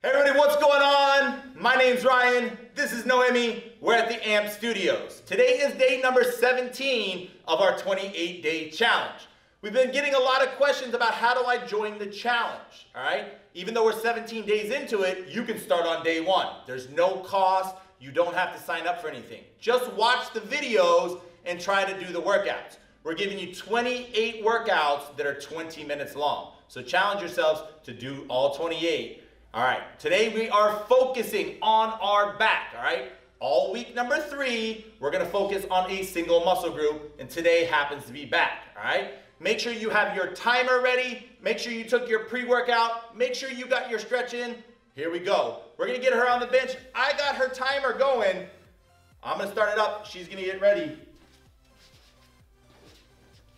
Hey everybody, what's going on? My name's Ryan, this is Noemi, we're at the AMP Studios. Today is day number 17 of our 28-day challenge. We've been getting a lot of questions about how do I join the challenge, all right? Even though we're 17 days into it, you can start on day one. There's no cost, you don't have to sign up for anything. Just watch the videos and try to do the workouts. We're giving you 28 workouts that are 20 minutes long. So challenge yourselves to do all 28. All right, today we are focusing on our back, all right? All week number 3, we're gonna focus on a single muscle group, and today happens to be back, all right? Make sure you have your timer ready, make sure you took your pre-workout, make sure you got your stretch in. Here we go. We're gonna get her on the bench. I got her timer going. I'm gonna start it up, she's gonna get ready.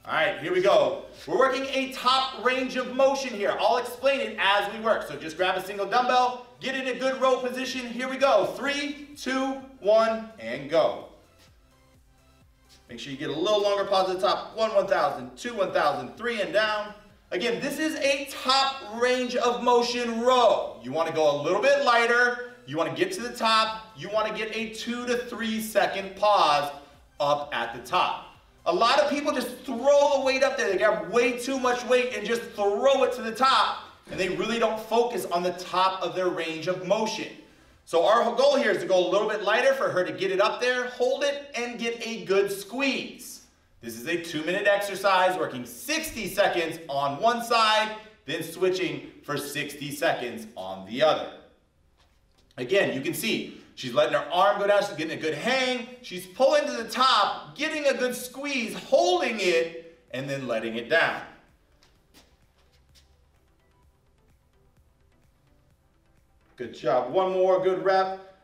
All right, here we go. We're working a top range of motion here. I'll explain it as we work. So just grab a single dumbbell, get in a good row position. Here we go. 3, 2, 1, and go. Make sure you get a little longer pause at the top. 1, 1,000, 2, 1,000, 3, and down. Again, this is a top range of motion row. You want to go a little bit lighter. You want to get to the top. You want to get a 2 to 3 second pause up at the top. A lot of people just throw the weight up there. They got way too much weight and just throw it to the top, and they really don't focus on the top of their range of motion. So our goal here is to go a little bit lighter for her to get it up there, hold it, and get a good squeeze. This is a 2-minute exercise, working 60 seconds on one side, then switching for 60 seconds on the other. Again, you can see, she's letting her arm go down, she's getting a good hang, she's pulling to the top, getting a good squeeze, holding it, and then letting it down. Good job. One more good rep.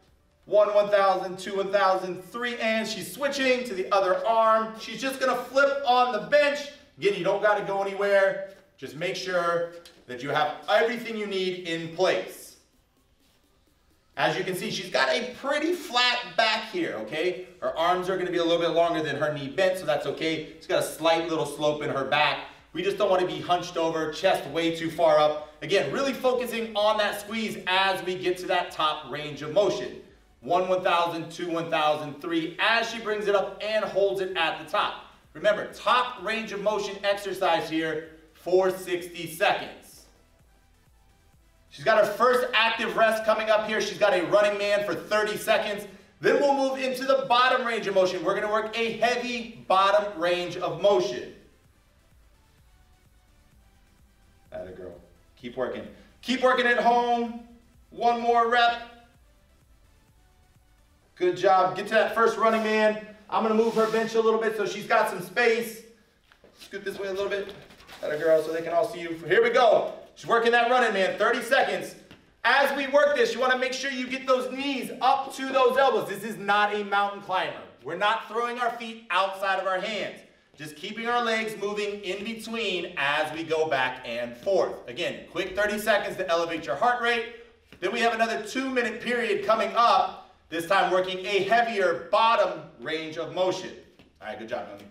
1, 1,000, 2, 1,000, 3, and she's switching to the other arm. She's just gonna flip on the bench. Again, you don't gotta go anywhere. Just make sure that you have everything you need in place. As you can see, she's got a pretty flat back here, okay? Her arms are gonna be a little bit longer than her knee bent, so that's okay. She's got a slight little slope in her back. We just don't wanna be hunched over, chest way too far up. Again, really focusing on that squeeze as we get to that top range of motion. 1, 1,000, 2, 1,000, 3, as she brings it up and holds it at the top. Remember, top range of motion exercise here for 60 seconds. She's got her first active rest coming up here. She's got a running man for 30 seconds. Then we'll move into the bottom range of motion. We're gonna work a heavy bottom range of motion. Atta girl. Keep working. Keep working at home. One more rep. Good job. Get to that first running man. I'm gonna move her bench a little bit so she's got some space. Scoot this way a little bit. Atta girl, so they can all see you. Here we go. She's working that running man, 30 seconds. As we work this, you want to make sure you get those knees up to those elbows. This is not a mountain climber. We're not throwing our feet outside of our hands. Just keeping our legs moving in between as we go back and forth. Again, quick 30 seconds to elevate your heart rate. Then we have another 2-minute period coming up, this time working a heavier bottom range of motion. All right, good job, Noemi.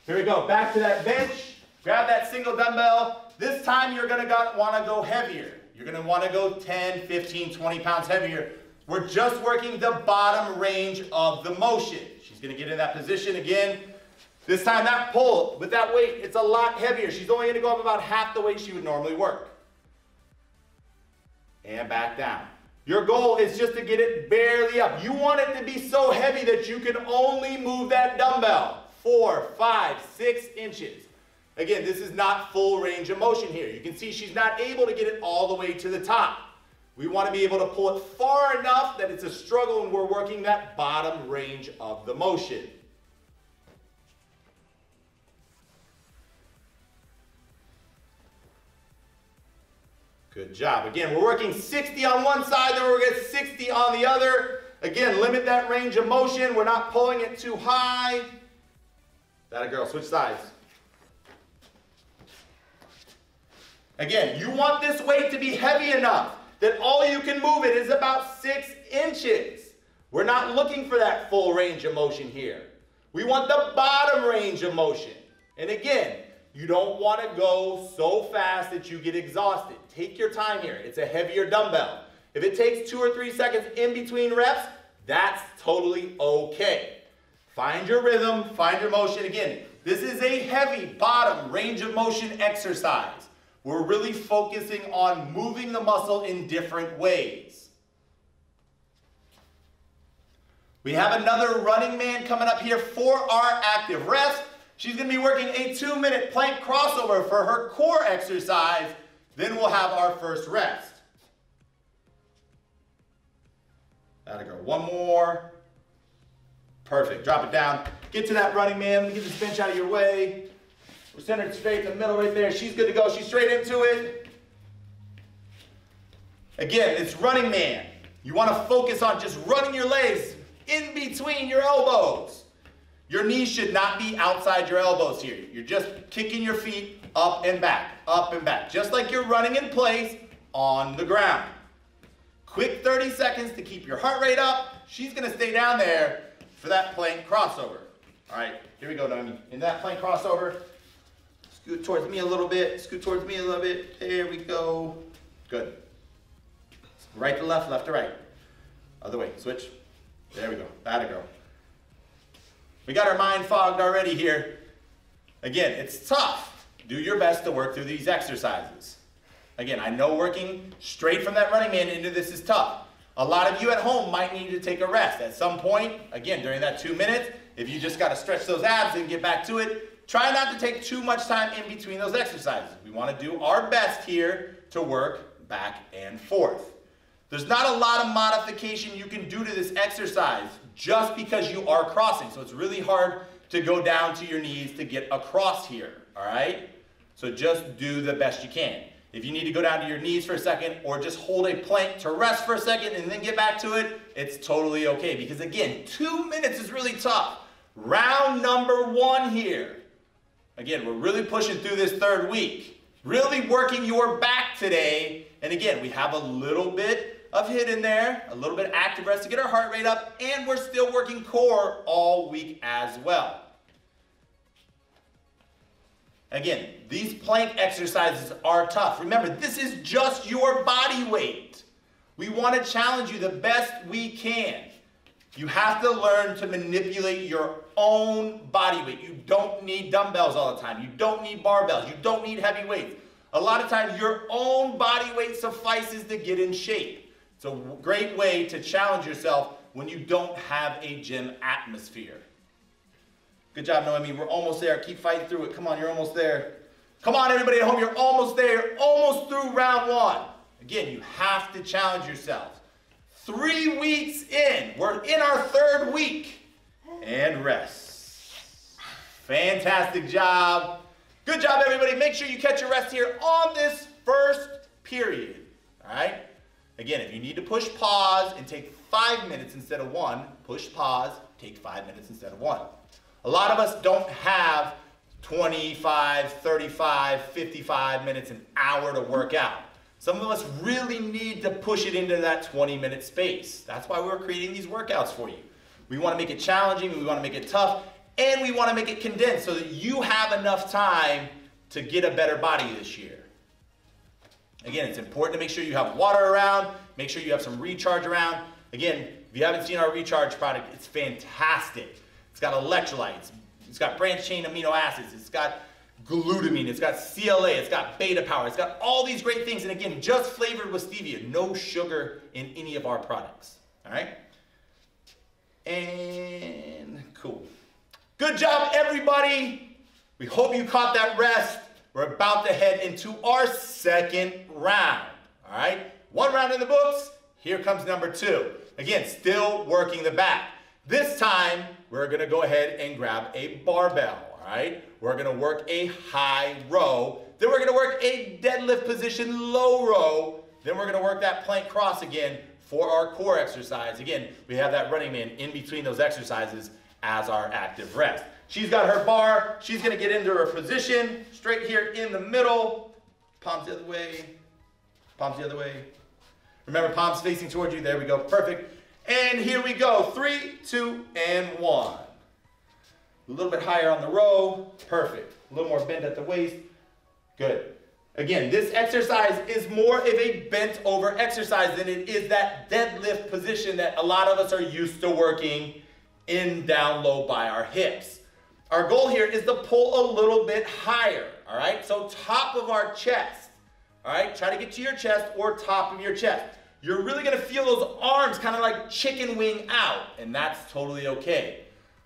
Here we go, back to that bench. Grab that single dumbbell. This time you're gonna wanna go heavier. You're gonna wanna go 10, 15, 20 pounds heavier. We're just working the bottom range of the motion. She's gonna get in that position again. This time that pull with that weight, it's a lot heavier. She's only gonna go up about half the weight she would normally work. And back down. Your goal is just to get it barely up. You want it to be so heavy that you can only move that dumbbell 4, 5, 6 inches. Again, this is not full range of motion here. You can see she's not able to get it all the way to the top. We want to be able to pull it far enough that it's a struggle when we're working that bottom range of the motion. Good job. Again, we're working 60 on one side, then we're going to get 60 on the other. Again, limit that range of motion. We're not pulling it too high. That a girl, switch sides. Again, you want this weight to be heavy enough that all you can move it is about 6 inches. We're not looking for that full range of motion here. We want the bottom range of motion. And again, You don't want to go so fast that you get exhausted. Take your time here. It's a heavier dumbbell. If it takes 2 or 3 seconds in between reps, that's totally okay. Find your rhythm, find your motion. Again, this is a heavy bottom range of motion exercise. We're really focusing on moving the muscle in different ways. We have another running man coming up here for our active rest. She's going to be working a 2-minute plank crossover for her core exercise. Then we'll have our first rest. That'll go. One more. Perfect. Drop it down. Get to that running man. Let me get this bench out of your way. We're centered straight in the middle right there. She's good to go. She's straight into it. Again, it's running man. You want to focus on just running your legs in between your elbows. Your knees should not be outside your elbows here. You're just kicking your feet up and back, just like you're running in place on the ground. Quick 30 seconds to keep your heart rate up. She's going to stay down there for that plank crossover. All right, here we go, Noemi. In that plank crossover, scoot towards me a little bit, scoot towards me a little bit. There we go. Good. Right to left, left to right. Other way, switch. There we go. That'll go. We got our mind fogged already here. Again, it's tough. Do your best to work through these exercises. Again, I know working straight from that running man into this is tough. A lot of you at home might need to take a rest. At some point, again, during that 2 minutes, if you just got to stretch those abs and get back to it, try not to take too much time in between those exercises. We want to do our best here to work back and forth. There's not a lot of modification you can do to this exercise just because you are crossing. So it's really hard to go down to your knees to get across here, all right? So just do the best you can. If you need to go down to your knees for a second or just hold a plank to rest for a second and then get back to it, it's totally okay. Because again, 2 minutes is really tough. Round number 1 here. Again, we're really pushing through this 3rd week. Really working your back today. And again, we have a little bit of HIIT in there, a little bit of active rest to get our heart rate up, and we're still working core all week as well. Again, these plank exercises are tough. Remember, this is just your body weight. We want to challenge you the best we can. You have to learn to manipulate your own body weight. You don't need dumbbells all the time. You don't need barbells. You don't need heavy weights. A lot of times, your own body weight suffices to get in shape. It's a great way to challenge yourself when you don't have a gym atmosphere. Good job, Noemi. We're almost there. Keep fighting through it. Come on, you're almost there. Come on, everybody at home. You're almost there. You're almost through round 1. Again, you have to challenge yourself. 3 weeks in. We're in our 3rd week. And rest. Fantastic job. Good job, everybody. Make sure you catch your rest here on this first period. All right? Again, if you need to push pause and take 5 minutes instead of 1, push pause, take 5 minutes instead of 1. A lot of us don't have 25, 35, 55 minutes, an hour to work out. Some of us really need to push it into that 20-minute space. That's why we're creating these workouts for you. We want to make it challenging, we want to make it tough, and we want to make it condensed so that you have enough time to get a better body this year. Again, it's important to make sure you have water around, make sure you have some recharge around. Again, if you haven't seen our recharge product, it's fantastic. It's got electrolytes, it's got branched chain amino acids, it's got glutamine, it's got CLA, it's got beta power, it's got all these great things. And again, just flavored with stevia, no sugar in any of our products, all right? And cool. Good job, everybody. We hope you caught that rest. We're about to head into our 2nd round, all right? 1 round in the books, here comes number 2. Again, still working the back. This time, we're gonna go ahead and grab a barbell, all right? We're gonna work a high row, then we're gonna work a deadlift position low row, then we're gonna work that plank cross again for our core exercise. Again, we have that running man in between those exercises as our active rest. She's got her bar. She's going to get into her position straight here in the middle. Palms the other way. Palms the other way. Remember, palms facing towards you. There we go. Perfect. And here we go. 3, 2, and 1. A little bit higher on the row. Perfect. A little more bend at the waist. Good. Again, this exercise is more of a bent over exercise than it is that deadlift position that a lot of us are used to working in down low by our hips. Our goal here is to pull a little bit higher, all right? So top of our chest, all right? Try to get to your chest or top of your chest. You're really gonna feel those arms kind of like chicken wing out, and that's totally okay.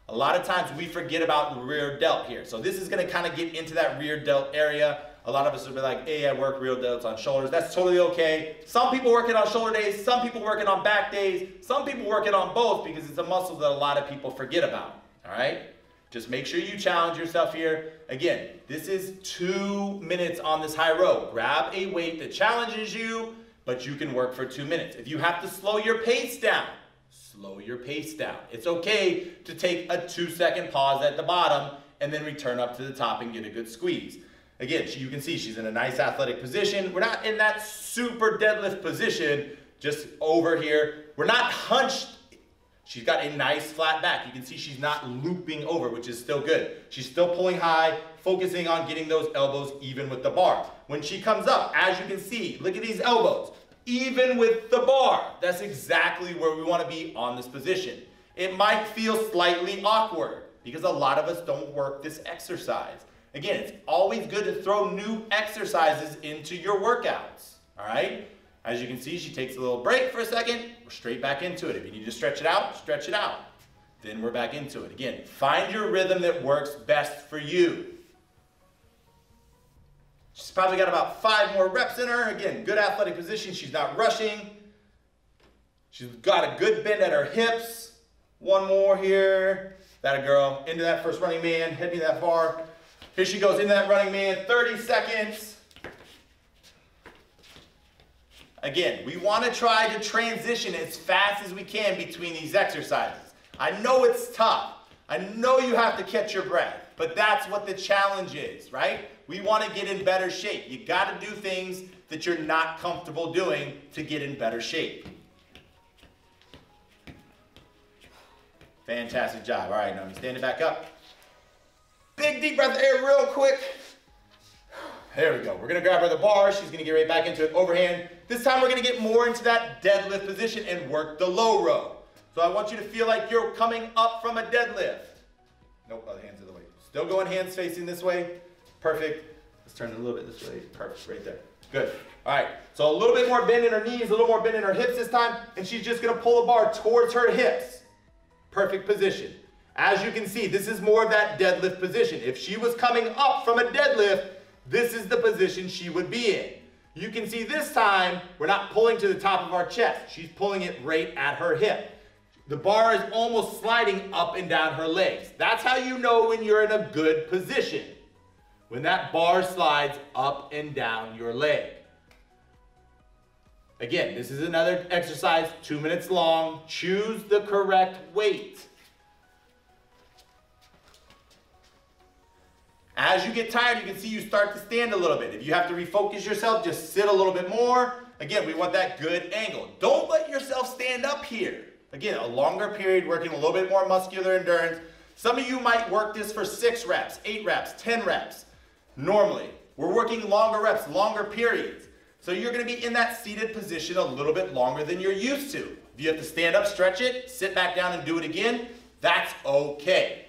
A lot of times we forget about the rear delt here. So this is gonna kind of get into that rear delt area. A lot of us will be like, hey, I work rear delts on shoulders. That's totally okay. Some people work it on shoulder days, some people work it on back days, some people work it on both because it's a muscle that a lot of people forget about, all right? Just make sure you challenge yourself here. Again, this is 2 minutes on this high row. Grab a weight that challenges you, but you can work for 2 minutes. If you have to slow your pace down, slow your pace down. It's okay to take a 2-second pause at the bottom and then return up to the top and get a good squeeze. Again, you can see she's in a nice athletic position. We're not in that super deadlift position, just over here. We're not hunched. She's got a nice flat back. You can see she's not looping over, which is still good. She's still pulling high, focusing on getting those elbows even with the bar. When she comes up, as you can see, look at these elbows. Even with the bar, that's exactly where we want to be on this position. It might feel slightly awkward because a lot of us don't work this exercise. Again, it's always good to throw new exercises into your workouts, all right? As you can see, she takes a little break for a second. We're straight back into it. If you need to stretch it out, stretch it out. Then we're back into it. Again, find your rhythm that works best for you. She's probably got about 5 more reps in her. Again, good athletic position. She's not rushing. She's got a good bend at her hips. 1 more here. That a girl. Into that first running man. Hit me that bar. Here she goes into that running man. 30 seconds. Again, we want to try to transition as fast as we can between these exercises. I know it's tough. I know you have to catch your breath, but that's what the challenge is, right? We want to get in better shape. You got to do things that you're not comfortable doing to get in better shape. Fantastic job. All right, Noemi, stand it back up. Big deep breath of air real quick. There we go. We're going to grab her the bar. She's going to get right back into it. Overhand. This time we're going to get more into that deadlift position and work the low row. So I want you to feel like you're coming up from a deadlift. Nope, other hands are the way. Still going hands facing this way. Perfect. Let's turn it a little bit this way. Perfect, right there. Good. All right, so a little bit more bend in her knees, a little more bend in her hips this time, and she's just going to pull the bar towards her hips. Perfect position. As you can see, this is more of that deadlift position. If she was coming up from a deadlift, this is the position she would be in. You can see this time, we're not pulling to the top of our chest. She's pulling it right at her hip. The bar is almost sliding up and down her legs. That's how you know when you're in a good position. When that bar slides up and down your leg. Again, this is another exercise, 2 minutes long. Choose the correct weight. As you get tired, you can see you start to stand a little bit. If you have to refocus yourself, just sit a little bit more. Again, we want that good angle. Don't let yourself stand up here. Again, a longer period, working a little bit more muscular endurance. Some of you might work this for 6 reps, 8 reps, 10 reps. Normally, we're working longer reps, longer periods. So you're going to be in that seated position a little bit longer than you're used to. If you have to stand up, stretch it, sit back down and do it again, that's okay.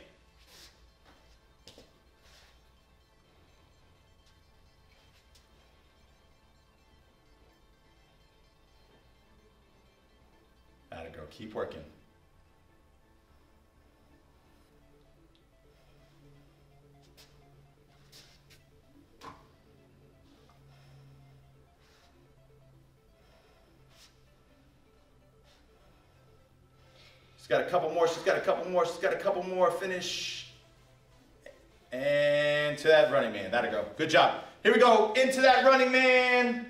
Atta girl, keep working. She's got a couple more, she's got a couple more, she's got a couple more. Finish. And to that running man. That'll go. Good job. Here we go. Into that running man.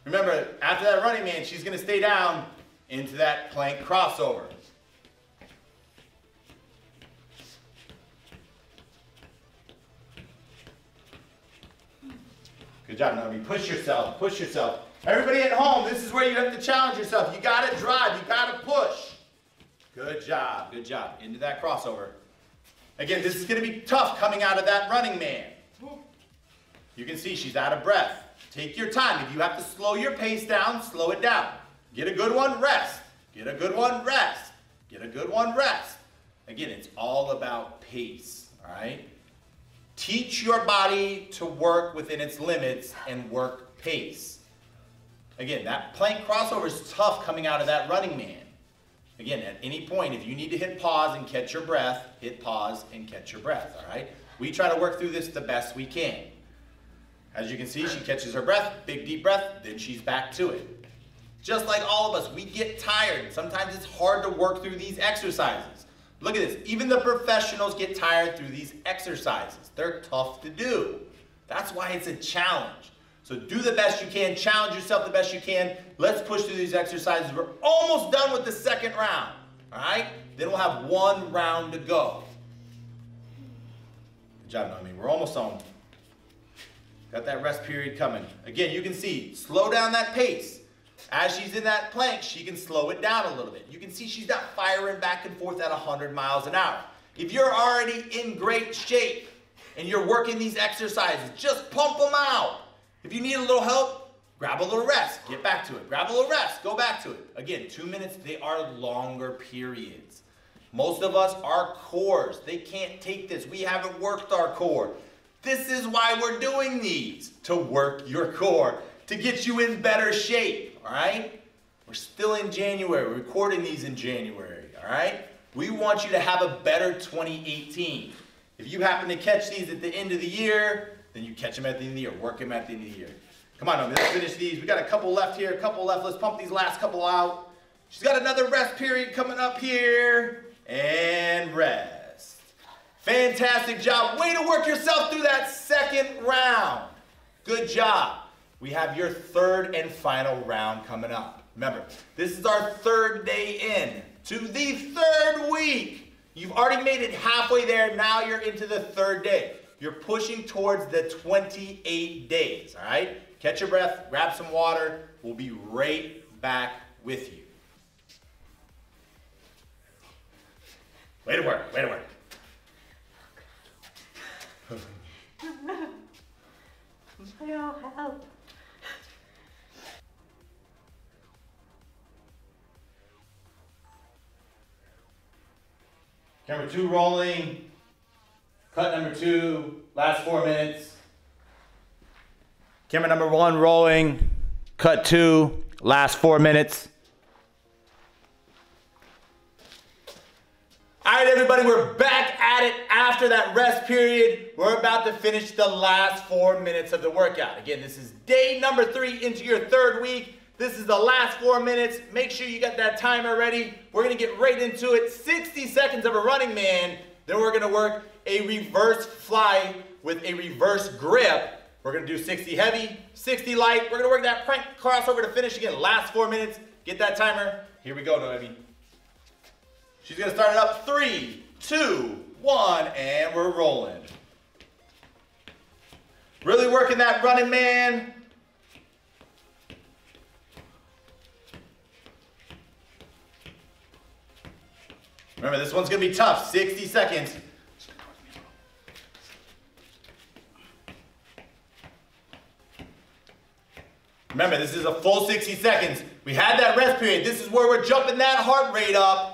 Remember, after that running man, she's going to stay down into that plank crossover. Good job, Noemi. Push yourself. Push yourself. Everybody at home, this is where you have to challenge yourself. You got to drive. You got to push. Good job. Good job. Into that crossover. Again, this is going to be tough coming out of that running man. You can see she's out of breath. Take your time. If you have to slow your pace down, slow it down. Get a good one, rest. Get a good one, rest. Get a good one, rest. Again, it's all about pace, all right? Teach your body to work within its limits and work pace. Again, that plank crossover is tough coming out of that running man. Again, at any point, if you need to hit pause and catch your breath, hit pause and catch your breath, all right? We try to work through this the best we can. As you can see, she catches her breath, big deep breath, then she's back to it. Just like all of us, we get tired. Sometimes it's hard to work through these exercises. Look at this, even the professionals get tired through these exercises. They're tough to do. That's why it's a challenge. So do the best you can, challenge yourself the best you can. Let's push through these exercises. We're almost done with the second round, all right? Then we'll have one round to go. Good job, Noemi. We're almost home. Got that rest period coming. Again, you can see, slow down that pace. As she's in that plank, she can slow it down a little bit. You can see she's not firing back and forth at 100 miles an hour. If you're already in great shape and you're working these exercises, just pump them out. If you need a little help, grab a little rest. Get back to it. Grab a little rest. Go back to it. Again, 2 minutes, they are longer periods. Most of us, our cores, they can't take this. We haven't worked our core. This is why we're doing these, to work your core, to get you in better shape, all right? We're still in January. We're recording these in January, all right? We want you to have a better 2018. If you happen to catch these at the end of the year, then you catch them at the end of the year, work them at the end of the year. Come on, Noemi, let's finish these. We got a couple left here, a couple left. Let's pump these last couple out. She's got another rest period coming up here. And rest. Fantastic job. Way to work yourself through that second round. Good job. We have your third and final round coming up. Remember, this is our third day in to the third week. You've already made it halfway there. Now you're into the third day. You're pushing towards the 28 days, all right? Catch your breath, grab some water. We'll be right back with you. Way to work, way to work. Help. Camera 2 rolling. Cut number 2, last 4 minutes. Camera number 1 rolling. Cut 2, last 4 minutes. All right, everybody, we're back at it after that rest period. We're about to finish the last 4 minutes of the workout. Again, this is day number 3 into your third week. This is the last 4 minutes. Make sure you got that timer ready. We're gonna get right into it. 60 seconds of a running man. Then we're gonna work a reverse fly with a reverse grip. We're gonna do 60 heavy, 60 light. We're gonna work that plank crossover to finish again. Last 4 minutes. Get that timer. Here we go, Noemi. She's gonna start it up. 3, 2, 1, and we're rolling. Really working that running man. Remember, this one's gonna be tough. 60 seconds. Remember, this is a full 60 seconds. We had that rest period. This is where we're jumping that heart rate up.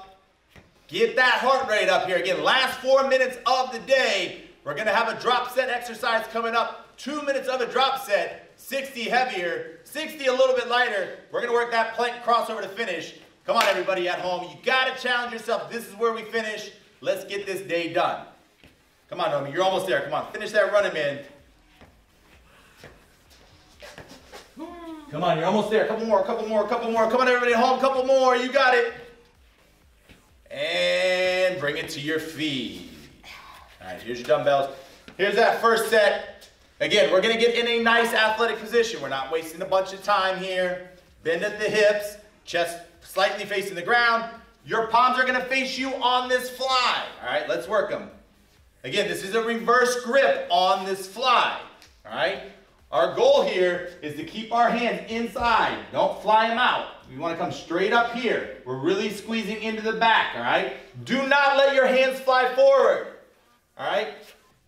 Get that heart rate up here. Again, last 4 minutes of the day. We're gonna have a drop set exercise coming up. 2 minutes of a drop set. 60 heavier, 60 a little bit lighter. We're gonna work that plank crossover to finish. Come on, everybody at home. You gotta challenge yourself. This is where we finish. Let's get this day done. Come on, Noemi, you're almost there. Come on, finish that running, man. Come on, you're almost there. Couple more, couple more, couple more. Come on, everybody at home, couple more. You got it. And bring it to your feet. All right, here's your dumbbells. Here's that first set. Again, we're gonna get in a nice athletic position. We're not wasting a bunch of time here. Bend at the hips, chest slightly facing the ground. Your palms are gonna face you on this fly. All right, let's work them. Again, this is a reverse grip on this fly. All right, our goal here is to keep our hands inside. Don't fly them out. We wanna come straight up here. We're really squeezing into the back, all right? Do not let your hands fly forward, all right?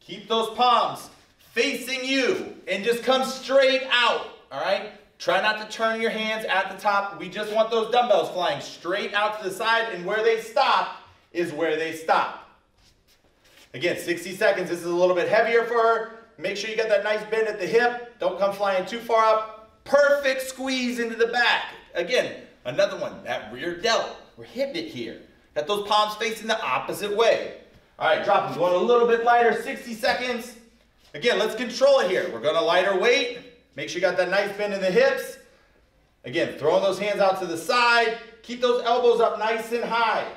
Keep those palms facing you, and just come straight out, all right? Try not to turn your hands at the top. We just want those dumbbells flying straight out to the side, and where they stop is where they stop. Again, 60 seconds. This is a little bit heavier for her. Make sure you get that nice bend at the hip. Don't come flying too far up. Perfect squeeze into the back. Again, another one, that rear delt. We're hitting it here. Got those palms facing the opposite way. All right, drop them. Going a little bit lighter, 60 seconds. Again, let's control it here. We're going to lighter weight. Make sure you got that nice bend in the hips. Again, throwing those hands out to the side. Keep those elbows up nice and high.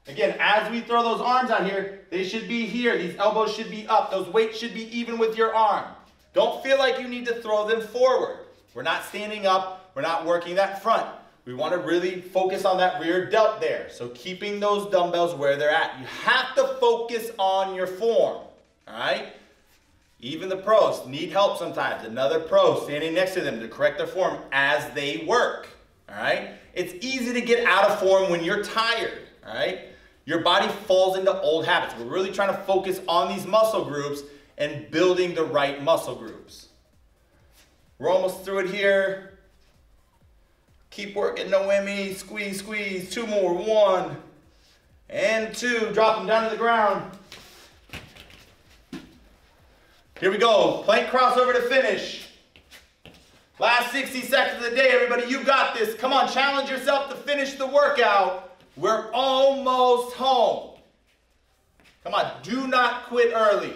Again, as we throw those arms out here, they should be here. These elbows should be up. Those weights should be even with your arm. Don't feel like you need to throw them forward. We're not standing up. We're not working that front. We want to really focus on that rear delt there. So keeping those dumbbells where they're at. You have to focus on your form. All right? Even the pros need help sometimes. Another pro standing next to them to correct their form as they work. All right? It's easy to get out of form when you're tired. All right? Your body falls into old habits. We're really trying to focus on these muscle groups and building the right muscle groups. We're almost through it here. Keep working, Noemi. Squeeze, squeeze. 2 more. 1 and 2. Drop them down to the ground. Here we go. Plank crossover to finish. Last 60 seconds of the day, everybody. You got this. Come on, challenge yourself to finish the workout. We're almost home. Come on, do not quit early.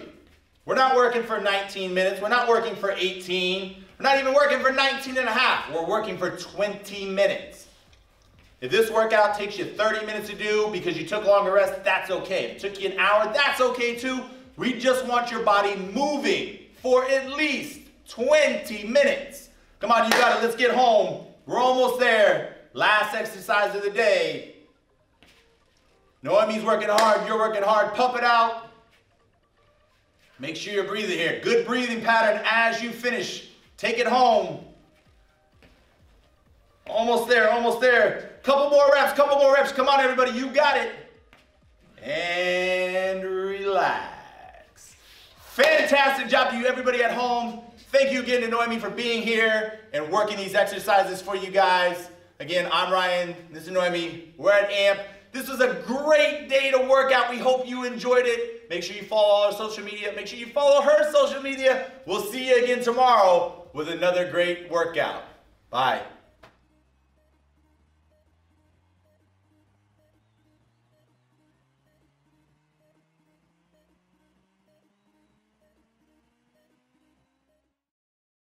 We're not working for 19 minutes. We're not working for 18. We're not even working for 19 and a half. We're working for 20 minutes. If this workout takes you 30 minutes to do because you took longer rest, that's okay. If it took you an hour, that's okay too. We just want your body moving for at least 20 minutes. Come on, you got it. Let's get home. We're almost there. Last exercise of the day. Noemi's working hard. You're working hard. Pump it out. Make sure you're breathing here. Good breathing pattern as you finish. Take it home. Almost there. Almost there. Couple more reps. Couple more reps. Come on, everybody. You got it. And relax. Fantastic job to you, everybody at home. Thank you again to Noemi for being here and working these exercises for you guys. Again, I'm Ryan. This is Noemi. We're at AMP. This was a great day to work out. We hope you enjoyed it. Make sure you follow our social media. Make sure you follow her social media. We'll see you again tomorrow with another great workout. Bye.